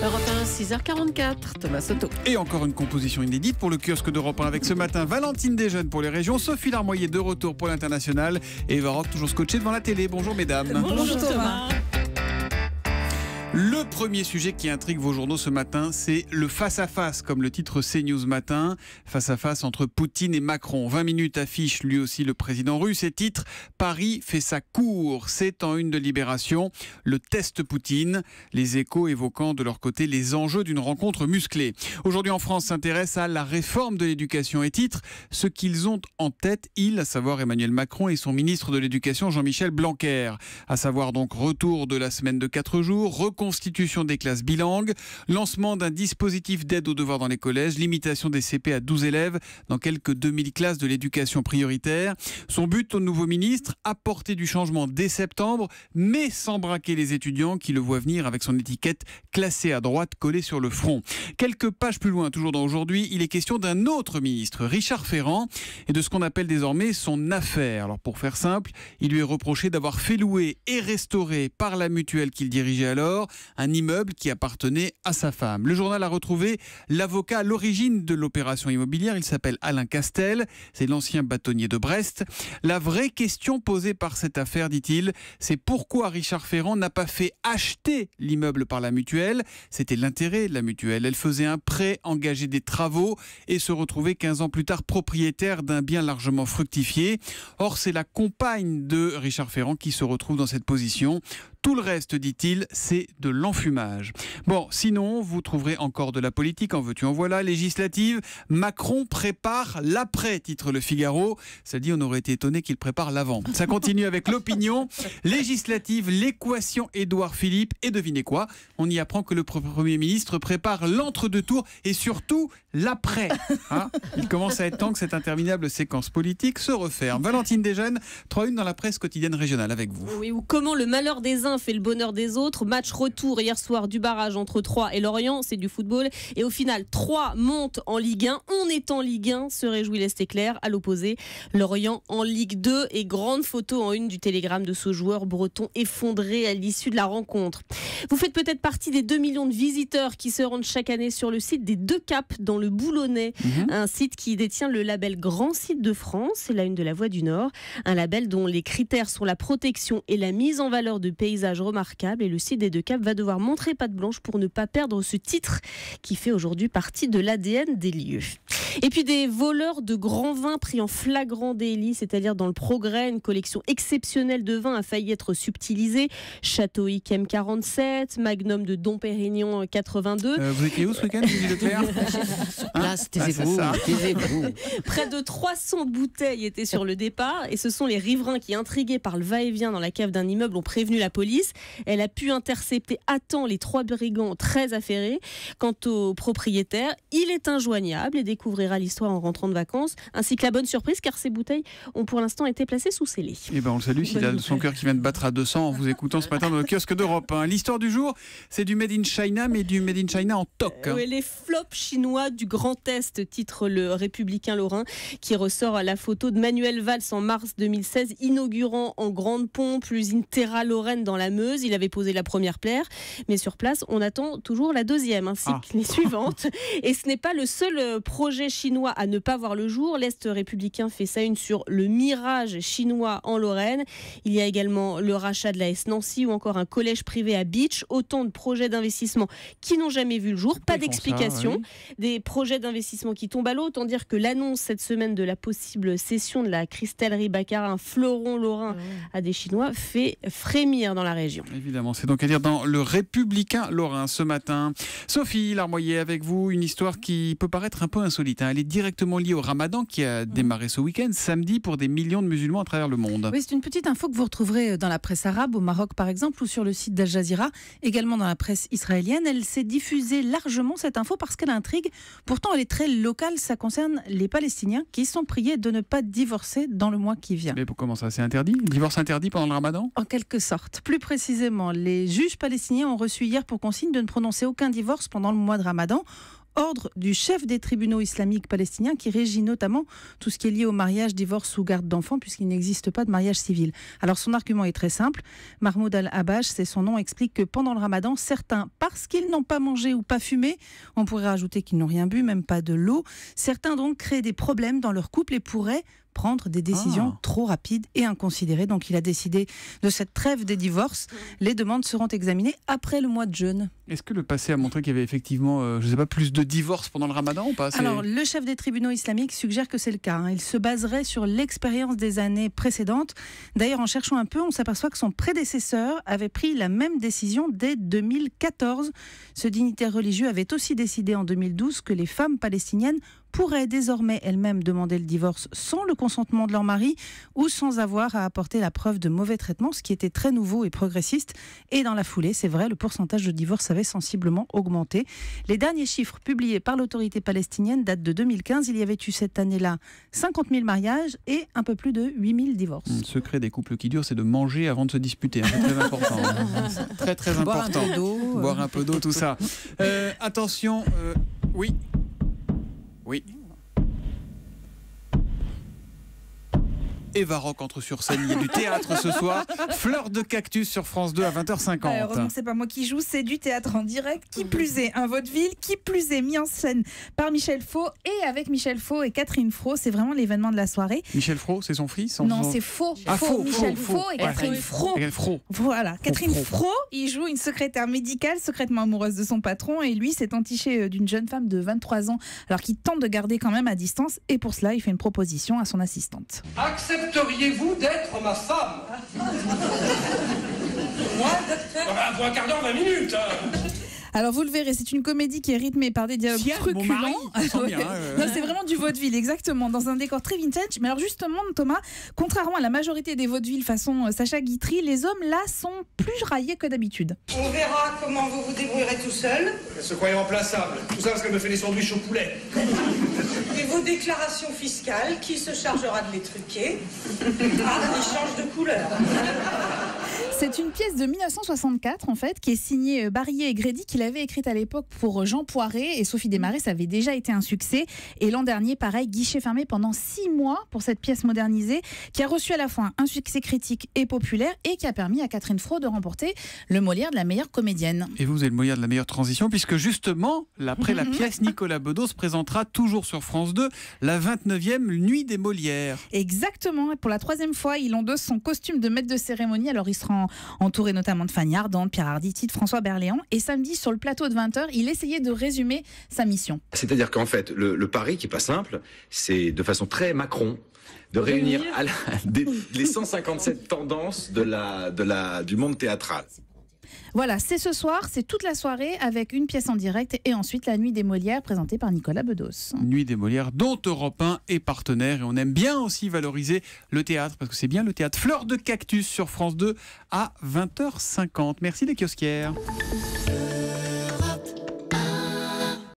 Europe 1, 6h44, Thomas Soto. Et encore une composition inédite pour le kiosque d'Europe 1 avec ce matin Valentine Desjeunes pour les régions, Sophie Larmoyer de retour pour l'international et Eva Rock toujours scotché devant la télé. Bonjour mesdames. Bonjour Thomas. Le premier sujet qui intrigue vos journaux ce matin, c'est le face-à-face, comme le titre CNews Matin. Face-à-face entre Poutine et Macron. 20 minutes affiche lui aussi le président russe et titre « Paris fait sa cour ». C'est en une de Libération, le test Poutine. Les Échos évoquant de leur côté les enjeux d'une rencontre musclée. Aujourd'hui en France s'intéresse à la réforme de l'éducation et titre « Ce qu'ils ont en tête, ils, à savoir Emmanuel Macron et son ministre de l'Éducation Jean-Michel Blanquer. À savoir donc retour de la semaine de 4 jours, constitution des classes bilingues, lancement d'un dispositif d'aide aux devoirs dans les collèges, limitation des CP à 12 élèves dans quelques 2000 classes de l'éducation prioritaire. Son but au nouveau ministre, apporter du changement dès septembre, mais sans braquer les étudiants qui le voient venir avec son étiquette classée à droite collée sur le front. Quelques pages plus loin, toujours dans Aujourd'hui, il est question d'un autre ministre, Richard Ferrand, et de ce qu'on appelle désormais son affaire. Alors pour faire simple, il lui est reproché d'avoir fait louer et restaurer par la mutuelle qu'il dirigeait alors un immeuble qui appartenait à sa femme. Le journal a retrouvé l'avocat à l'origine de l'opération immobilière. Il s'appelle Alain Castel. C'est l'ancien bâtonnier de Brest. La vraie question posée par cette affaire, dit-il, c'est pourquoi Richard Ferrand n'a pas fait acheter l'immeuble par la mutuelle. C'était l'intérêt de la mutuelle. Elle faisait un prêt, engageait des travaux et se retrouvait 15 ans plus tard propriétaire d'un bien largement fructifié. Or, c'est la compagne de Richard Ferrand qui se retrouve dans cette position. Tout le reste, dit-il, c'est de l'enfumage. Bon, sinon, vous trouverez encore de la politique, en veux-tu, en voilà, législative. Macron prépare l'après, titre Le Figaro. Ça dit, on aurait été étonné qu'il prépare l'avant. Ça continue avec l'opinion. Législative, l'équation Édouard Philippe. Et devinez quoi ? On y apprend que le Premier ministre prépare l'entre-deux tours et surtout l'après. Hein ? Il commence à être temps que cette interminable séquence politique se referme. Valentine Desjeunes, 3-1 dans la presse quotidienne régionale avec vous. Oui, ou comment le malheur des uns fait le bonheur des autres. Match retour hier soir du barrage entre Troyes et Lorient, c'est du football. Et au final, Troyes monte en Ligue 1. On est en Ligue 1, se réjouit l'Est éclair. À l'opposé, Lorient en Ligue 2. Et grande photo en une du Télégramme de ce joueur breton effondré à l'issue de la rencontre. Vous faites peut-être partie des 2 millions de visiteurs qui se rendent chaque année sur le site des Deux Caps dans le Boulonnais. Un site qui détient le label Grand Site de France. C'est la une de La Voix du Nord. Un label dont les critères sont la protection et la mise en valeur de paysages remarquables. Et le site des Deux Caps va devoir montrer patte blanche pour ne pas perdre ce titre qui fait aujourd'hui partie de l'ADN des lieux. Et puis des voleurs de grands vins pris en flagrant délit, c'est-à-dire dans le Progrès, une collection exceptionnelle de vins a failli être subtilisée. Château Yquem 47, Magnum de Dom Pérignon 82. Vous étiez où ce week-end, Julie Leclerc ? Sur place, taisez-vous. Près de 300 bouteilles étaient sur le départ et ce sont les riverains qui, intrigués par le va-et-vient dans la cave d'un immeuble, ont prévenu la police. Elle a pu intercepter à temps les 3 brigands très affairés. Quant au propriétaire, il est injoignable et découvrira l'histoire en rentrant de vacances, ainsi que la bonne surprise car ces bouteilles ont pour l'instant été placées sous scellé. Eh ben on le salue s'il a son cœur qui vient de battre à 200 en vous écoutant ce matin dans le kiosque d'Europe 1. L'histoire du jour, c'est du Made in China, mais du Made in China en toc. Oui, les flops chinois du Grand Est, titre le Républicain Lorrain, qui ressort la photo de Manuel Valls en mars 2016, inaugurant en grande pompe l'usine Terra Lorraine dans la Meuse. Il avait posé la première pierre, mais sur place, on attend toujours la deuxième, ainsi que les suivantes. Et ce n'est pas le seul projet chinois à ne pas voir le jour. L'Est républicain fait sa une sur le mirage chinois en Lorraine. Il y a également le rachat de l'AS Nancy ou encore un collège privé à Beach. Autant de projets d'investissement qui n'ont jamais vu le jour. Pas d'explication. Des projets d'investissement qui tombent à l'eau. Autant dire que l'annonce cette semaine de la possible cession de la cristallerie Baccarat, un fleuron lorrain à des Chinois, fait frémir dans la région. Évidemment, c'est donc à dire dans le Républicain Lorrain ce matin. Sophie Larmoyer avec vous, une histoire qui peut paraître un peu insolite. Elle est directement liée au Ramadan qui a démarré ce week-end, samedi, pour des millions de musulmans à travers le monde. Oui, c'est une petite info que vous retrouverez dans la presse arabe, au Maroc par exemple, ou sur le site d'Al Jazeera, également dans la presse israélienne. Elle s'est diffusée largement, cette info, parce qu'elle intrigue. Pourtant, elle est très locale. Ça concerne les Palestiniens qui sont priés de ne pas divorcer dans le mois qui vient. Mais comment ça, c'est interdit ? Divorce interdit pendant le Ramadan ? En quelque sorte. Plus précisément, les juges palestiniens ont reçu hier pour consigne de ne prononcer aucun divorce pendant le mois de Ramadan. ordre du chef des tribunaux islamiques palestiniens qui régit notamment tout ce qui est lié au mariage, divorce ou garde d'enfants, puisqu'il n'existe pas de mariage civil. Alors son argument est très simple. Mahmoud Al-Abash, c'est son nom, explique que pendant le ramadan, certains, parce qu'ils n'ont pas mangé ou pas fumé, on pourrait rajouter qu'ils n'ont rien bu, même pas de l'eau, certains donc créent des problèmes dans leur couple et pourraient prendre des décisions trop rapides et inconsidérées. Donc il a décidé de cette trêve des divorces. Les demandes seront examinées après le mois de jeûne. Est-ce que le passé a montré qu'il y avait effectivement, je ne sais pas, plus de divorces pendant le ramadan ou pas? Alors, le chef des tribunaux islamiques suggère que c'est le cas. Il se baserait sur l'expérience des années précédentes. D'ailleurs, en cherchant un peu, on s'aperçoit que son prédécesseur avait pris la même décision dès 2014. Ce dignitaire religieux avait aussi décidé en 2012 que les femmes palestiniennes pourraient désormais elles-mêmes demander le divorce sans le consentement de leur mari ou sans avoir à apporter la preuve de mauvais traitement, ce qui était très nouveau et progressiste. Et dans la foulée, c'est vrai, le pourcentage de divorce avait sensiblement augmenté. Les derniers chiffres publiés par l'autorité palestinienne datent de 2015. Il y avait eu cette année-là 50 000 mariages et un peu plus de 8 000 divorces. Le secret des couples qui durent, c'est de manger avant de se disputer. C'est très important. C'est très important. Boire un peu d'eau. Boire un peu d'eau, tout ça. Attention, oui. Oui. Eva Rock entre sur scène, il y a du théâtre ce soir. Fleur de cactus sur France 2 à 20h50. Heureusement que c'est pas moi qui joue, c'est du théâtre en direct. Qui plus est, un vaudeville, qui plus est mis en scène par Michel Faux et avec Michel Faux et Catherine Fro. C'est vraiment l'événement de la soirée. Michel Fro, c'est son fils? Non, c'est Faux. Michel Faux et Catherine Fro. Voilà, Catherine Fro, il joue une secrétaire médicale secrètement amoureuse de son patron et lui s'est entiché d'une jeune femme de 23 ans alors qu'il tente de garder quand même à distance et pour cela il fait une proposition à son assistante. Accepteriez-vous d'être ma femme? Moi, docteur? Pour un quart d'heure, 20 minutes. Alors vous le verrez, c'est une comédie qui est rythmée par des dialogues truculents. Non, c'est vraiment du vaudeville, exactement, dans un décor très vintage. Mais alors justement, Thomas, contrairement à la majorité des vaudevilles façon Sacha Guitry, les hommes là sont plus raillés que d'habitude. On verra comment vous vous débrouillerez tout seul. Elle se croyait remplaçable. Tout ça parce qu'elle me fait des sandwichs au poulet. Et vos déclarations fiscales, qui se chargera de les truquer? Ah, ils changent de couleur. C'est une pièce de 1964 en fait, qui est signée Barillet et Grédy, qu'il avait écrite à l'époque pour Jean Poiret et Sophie Desmarais. Ça avait déjà été un succès. Et l'an dernier, pareil, guichet fermé pendant 6 mois pour cette pièce modernisée, qui a reçu à la fois un succès critique et populaire et qui a permis à Catherine Fro de remporter le Molière de la meilleure comédienne. Et vous avez le Molière de la meilleure transition, puisque justement, après la pièce, Nicolas Bedos présentera toujours sur France 2 la 29e Nuit des Molières. Exactement. Et pour la 3e fois, il endosse son costume de maître de cérémonie. Alors il sera entouré notamment de Fanny Ardant, Pierre Arditi, de François Berléand. Et samedi, sur le plateau de 20h, il essayait de résumer sa mission. C'est-à-dire qu'en fait, le pari qui n'est pas simple, c'est de façon très Macron de réunir les 157 tendances du monde théâtral. Voilà, c'est ce soir, c'est toute la soirée avec une pièce en direct et ensuite la Nuit des Molières présentée par Nicolas Bedos. Nuit des Molières dont Europe 1 est partenaire et on aime bien aussi valoriser le théâtre parce que c'est bien le théâtre. Fleur de cactus sur France 2 à 20h50. Merci les kiosquières.